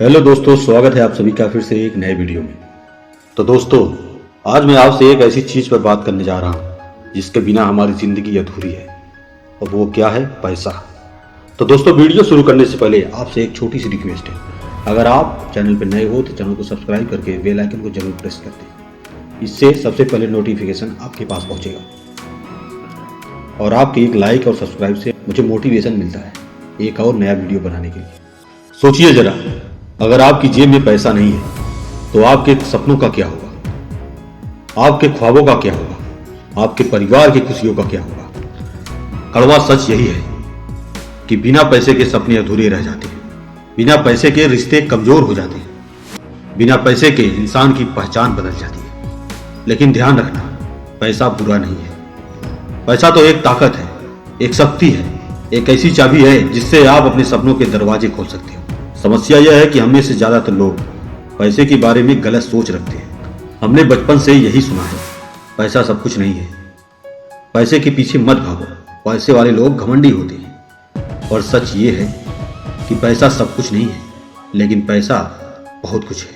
Hello दोस्तों, स्वागत है आप सभी का फिर से एक नए वीडियो में। तो दोस्तों, आज मैं आपसे एक ऐसी चीज़ पर बात करने जा रहा हूँ जिसके बिना हमारी ज़िंदगी अधूरी है, और वो क्या है? पैसा। तो दोस्तों, वीडियो शुरू करने से पहले आपसे एक छोटी सी रिक्वेस्ट है। अगर आप चैनल पर नए हो तो चैनल को सब्सक्राइब करके बेल आइकन को जरूर प्रेस कर दें। इससे सबसे पहले नोटिफिकेशन आपके पास पहुँचेगा, और आपके एक लाइक और सब्सक्राइब से मुझे मोटिवेशन मिलता है एक और नया वीडियो बनाने के लिए। सोचिए जरा, अगर आपकी जेब में पैसा नहीं है तो आपके सपनों का क्या होगा, आपके ख्वाबों का क्या होगा, आपके परिवार की खुशियों का क्या होगा? कड़वा सच यही है कि बिना पैसे के सपने अधूरे रह जाते हैं, बिना पैसे के रिश्ते कमजोर हो जाते हैं, बिना पैसे के इंसान की पहचान बदल जाती है। लेकिन ध्यान रखना, पैसा बुरा नहीं है। पैसा तो एक ताकत है, एक शक्ति है, एक ऐसी चाबी है जिससे आप अपने सपनों के दरवाजे खोल सकते हो। समस्या यह है कि हम में से ज्यादातर लोग पैसे के बारे में गलत सोच रखते हैं। हमने बचपन से यही सुना है, पैसा सब कुछ नहीं है, पैसे के पीछे मत भागो, पैसे वाले लोग घमंडी होते हैं। और सच ये है कि पैसा सब कुछ नहीं है, लेकिन पैसा बहुत कुछ है।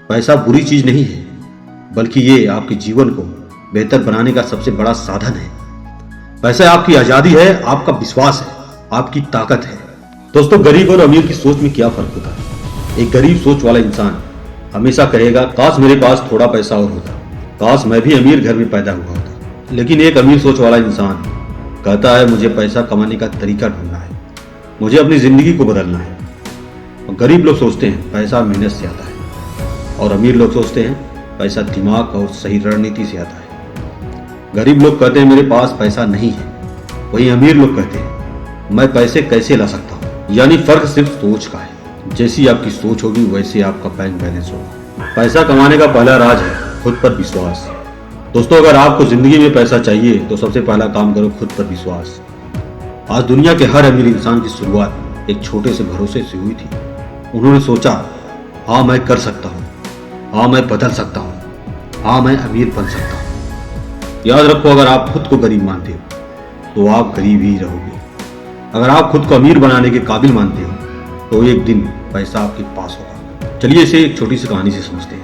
पैसा बुरी चीज नहीं है, बल्कि ये आपके जीवन को बेहतर बनाने का सबसे बड़ा साधन है। पैसा आपकी आजादी है, आपका विश्वास है, आपकी ताकत है। दोस्तों, गरीब और अमीर की सोच में क्या फर्क होता है? एक गरीब सोच वाला इंसान हमेशा कहेगा, काश मेरे पास थोड़ा पैसा और होता, काश मैं भी अमीर घर में पैदा हुआ होता। लेकिन एक अमीर सोच वाला इंसान कहता है, मुझे पैसा कमाने का तरीका ढूंढना है, मुझे अपनी जिंदगी को बदलना है। और गरीब लोग सोचते हैं पैसा मेहनत से आता है, और अमीर लोग सोचते हैं पैसा दिमाग और सही रणनीति से आता है। गरीब लोग कहते हैं मेरे पास पैसा नहीं है, वहीं अमीर लोग कहते हैं मैं पैसे कैसे ला सकता हूँ। यानी फर्क सिर्फ सोच का है। जैसी आपकी सोच होगी वैसे आपका बैंक बैलेंस होगा। पैसा कमाने का पहला राज है खुद पर विश्वास। दोस्तों, अगर आपको जिंदगी में पैसा चाहिए तो सबसे पहला काम करो खुद पर विश्वास। आज दुनिया के हर अमीर इंसान की शुरुआत एक छोटे से भरोसे से हुई थी। उन्होंने सोचा, हाँ मैं कर सकता हूँ, हाँ मैं बदल सकता हूँ, हाँ मैं अमीर बन सकता हूँ। याद रखो, अगर आप खुद को गरीब मानते हो तो आप गरीब ही रहोगे। अगर आप खुद को अमीर बनाने के काबिल मानते हो तो एक दिन पैसा आपके पास होगा। चलिए इसे एक छोटी सी कहानी से समझते हैं।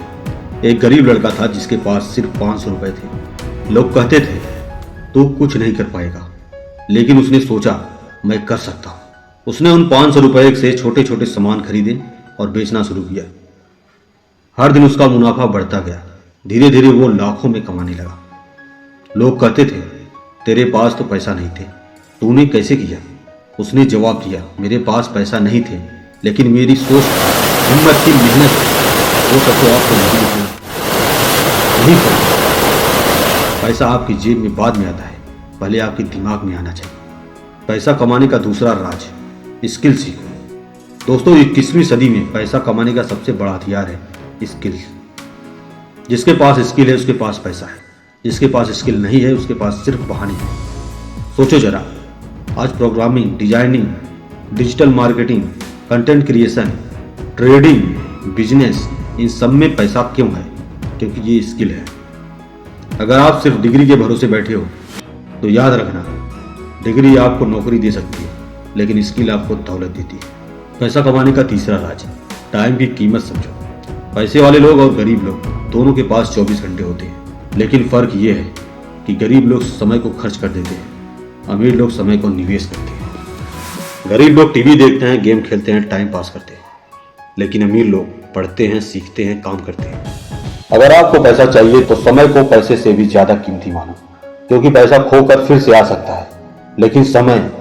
एक गरीब लड़का था जिसके पास सिर्फ 500 रुपए थे। लोग कहते थे तू कुछ नहीं कर पाएगा, लेकिन उसने सोचा मैं कर सकता हूँ। उसने उन 500 रुपए से छोटे छोटे सामान खरीदे और बेचना शुरू किया। हर दिन उसका मुनाफा बढ़ता गया। धीरे धीरे वो लाखों में कमाने लगा। लोग कहते थे तेरे पास तो पैसा नहीं थे, तूने कैसे किया? उसने जवाब दिया, मेरे पास पैसा नहीं थे, लेकिन मेरी सोच, हिम्मत की मेहनत वो सब तो आपको नहीं पड़ता। पैसा आपकी जेब में बाद में आता है, पहले आपके दिमाग में आना चाहिए। पैसा कमाने का दूसरा राज, स्किल सीखो। दोस्तों, 21वीं सदी में पैसा कमाने का सबसे बड़ा हथियार है स्किल। जिसके पास स्किल है उसके पास पैसा है, जिसके पास स्किल नहीं है उसके पास सिर्फ बहाने हैं। सोचो जरा, आज programming, designing, digital marketing, content creation, trading, business, इन सब में पैसा क्यों है? क्योंकि ये स्किल है। अगर आप सिर्फ डिग्री के भरोसे बैठे हो तो याद रखना, डिग्री आपको नौकरी दे सकती है, लेकिन स्किल आपको दौलत देती है। पैसा कमाने का तीसरा राज, टाइम की कीमत समझो। पैसे वाले लोग और गरीब लोग दोनों के पास 24 घंटे होते हैं, लेकिन फर्क ये है कि गरीब लोग समय को खर्च कर देते हैं, अमीर लोग समय को निवेश करते हैं। गरीब लोग टीवी देखते हैं, गेम खेलते हैं, टाइम पास करते हैं, लेकिन अमीर लोग पढ़ते हैं, सीखते हैं, काम करते हैं। अगर आपको पैसा चाहिए तो समय को पैसे से भी ज्यादा कीमती मानो, क्योंकि पैसा खोकर फिर से आ सकता है, लेकिन समय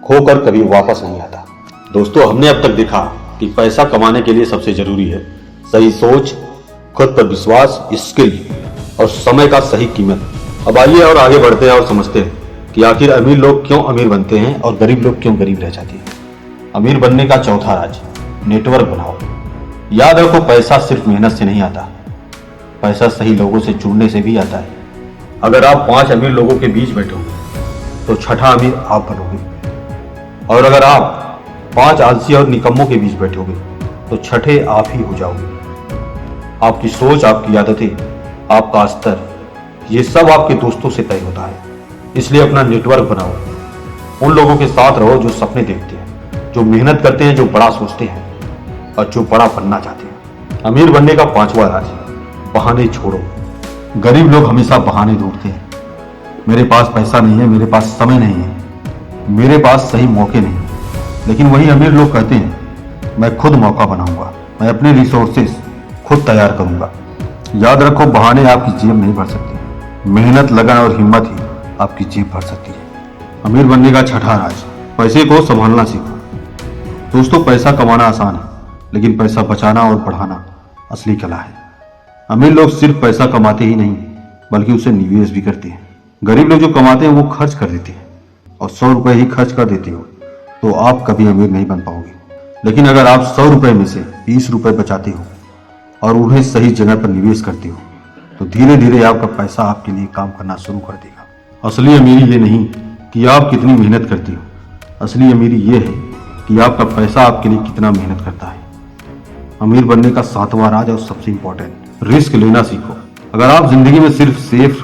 खोकर कभी वापस नहीं आता। दोस्तों, हमने अब तक देखा कि पैसा कमाने के लिए सबसे जरूरी है सही सोच, खुद पर विश्वास, स्किल और समय का सही कीमत। अब आइए और आगे बढ़ते हैं और समझते हैं कि आखिर अमीर लोग क्यों अमीर बनते हैं और गरीब लोग क्यों गरीब रह जाते हैं। अमीर बनने का चौथा राज, नेटवर्क बनाओ। याद रखो, पैसा सिर्फ मेहनत से नहीं आता, पैसा सही लोगों से जुड़ने से भी आता है। अगर आप 5 अमीर लोगों के बीच बैठोगे तो छठा अमीर आप बनोगे, और अगर आप 5 आलसी और निकम्मों के बीच बैठोगे तो छठे आप ही हो जाओगे। आपकी सोच, आपकी आदतें, आपका स्तर, ये सब आपके दोस्तों से तय होता है। इसलिए अपना नेटवर्क बनाओ। उन लोगों के साथ रहो जो सपने देखते हैं, जो मेहनत करते हैं, जो बड़ा सोचते हैं। और जो बड़ा बनना चाहते हैं। अमीर बनने का पांचवा राज, बहाने छोड़ो। गरीब लोग हमेशा बहाने ढूंढते हैं। मेरे पास पैसा नहीं है, मेरे पास समय नहीं है, मेरे पास सही मौके नहीं। लेकिन वही अमीर लोग कहते हैं मैं खुद मौका बनाऊंगा, मैं अपने रिसोर्सेस खुद तैयार करूंगा। याद रखो, बहाने आपकी जेब नहीं भर सकते, मेहनत, लगन और हिम्मत ही आपकी जेब भर सकती है। अमीर बनने का छठा राज, पैसे को संभालना सीखो। दोस्तों, पैसा कमाना आसान है, लेकिन पैसा बचाना और बढ़ाना असली कला है। अमीर लोग सिर्फ पैसा कमाते ही नहीं, बल्कि उसे निवेश भी करते हैं। गरीब लोग जो कमाते हैं वो खर्च कर देते हैं, और 100 रुपए ही खर्च कर देते हो तो आप कभी अमीर नहीं बन पाओगे। लेकिन अगर आप 100 रुपए में से 20 रुपए बचाते हो और उन्हें सही जगह पर निवेश करते हो तो धीरे धीरे आपका पैसा आपके लिए काम करना शुरू कर देगा। असली अमीरी ये नहीं कि आप कितनी मेहनत करते हो, असली अमीरी ये है कि आपका पैसा आपके लिए कितना मेहनत करता है। अमीर बनने का सातवां राज और सबसे इंपॉर्टेंट, रिस्क लेना सीखो। अगर आप जिंदगी में सिर्फ सेफ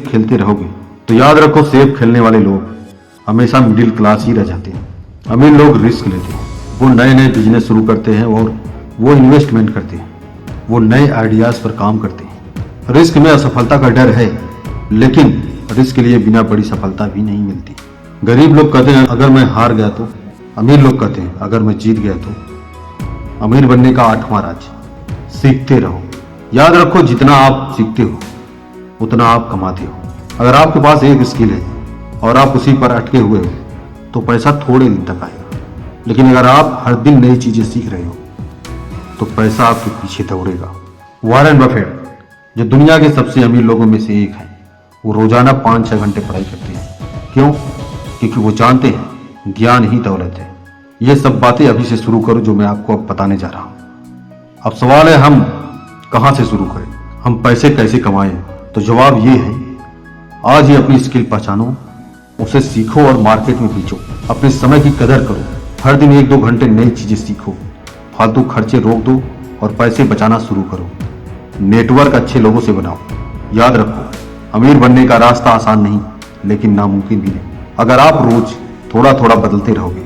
खेलते रहोगे तो याद रखो, सेफ खेलने वाले लोग हमेशा मिडिल क्लास ही रह जाते हैं। अमीर लोग रिस्क लेते हैं, वो नए नए बिजनेस शुरू करते हैं और वो इन्वेस्टमेंट करते हैं, वो नए आइडियाज पर काम करते हैं। रिस्क में असफलता का डर है, लेकिन रिस्क के लिए बिना बड़ी सफलता भी नहीं मिलती। गरीब लोग कहते हैं अगर मैं हार गया तो, अमीर लोग कहते हैं अगर मैं जीत गया तो। अमीर बनने का आठवां राज, सीखते रहो। याद रखो, जितना आप सीखते हो उतना आप कमाते हो। अगर आपके पास एक स्किल है और आप उसी पर अटके हुए हो तो पैसा थोड़े दिन तक आएगा। लेकिन अगर आप हर दिन नई चीजें सीख रहे हो तो पैसा आपके पीछे दौड़ेगा। वॉरेन बफेट, जो दुनिया के सबसे अमीर लोगों में से एक है, वो रोजाना 5-6 घंटे पढ़ाई करते हैं। क्यों? क्योंकि वो जानते हैं ज्ञान ही दौलत है। ये सब बातें अभी से शुरू करो जो मैं आपको अब बताने जा रहा हूं। अब सवाल है, हम कहां से शुरू करें, हम पैसे कैसे कमाएं? तो जवाब ये है, आज ही अपनी स्किल पहचानो, उसे सीखो और मार्केट में बेचो। अपने समय की कदर करो, हर दिन 1-2 घंटे नई चीजें सीखो, फालतू खर्चे रोक दो और पैसे बचाना शुरू करो। नेटवर्क अच्छे लोगों से बनाओ। याद रखो, अमीर बनने का रास्ता आसान नहीं, लेकिन नामुमकिन भी नहीं। अगर आप रोज थोड़ा थोड़ा बदलते रहोगे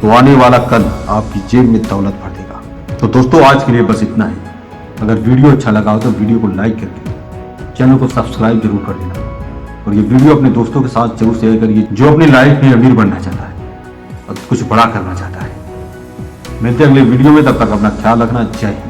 तो आने वाला कल आपकी जेब में दौलत भर देगा। तो दोस्तों, आज के लिए बस इतना ही। अगर वीडियो अच्छा लगा हो तो वीडियो को लाइक करके चैनल को सब्सक्राइब जरूर कर देना, और ये वीडियो अपने दोस्तों के साथ जरूर शेयर करिए जो अपनी लाइफ में अमीर बनना चाहता है और कुछ बड़ा करना चाहता है। मिलते हैं अगले वीडियो में, तब तक अपना ख्याल रखना। जय हिंद।